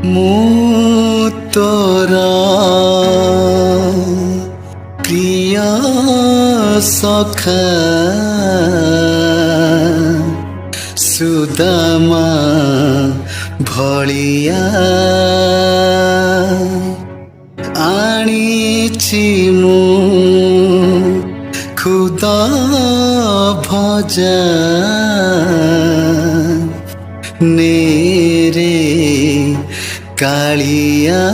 ମୁଁ ତୋର ପ୍ରିୟ ସଖା ସୁଦାମା ଭଳିଆ ଆଣିଛି ମୁଁ ଖୁଦ ଭଜା ନେରେ କାଳିଆ।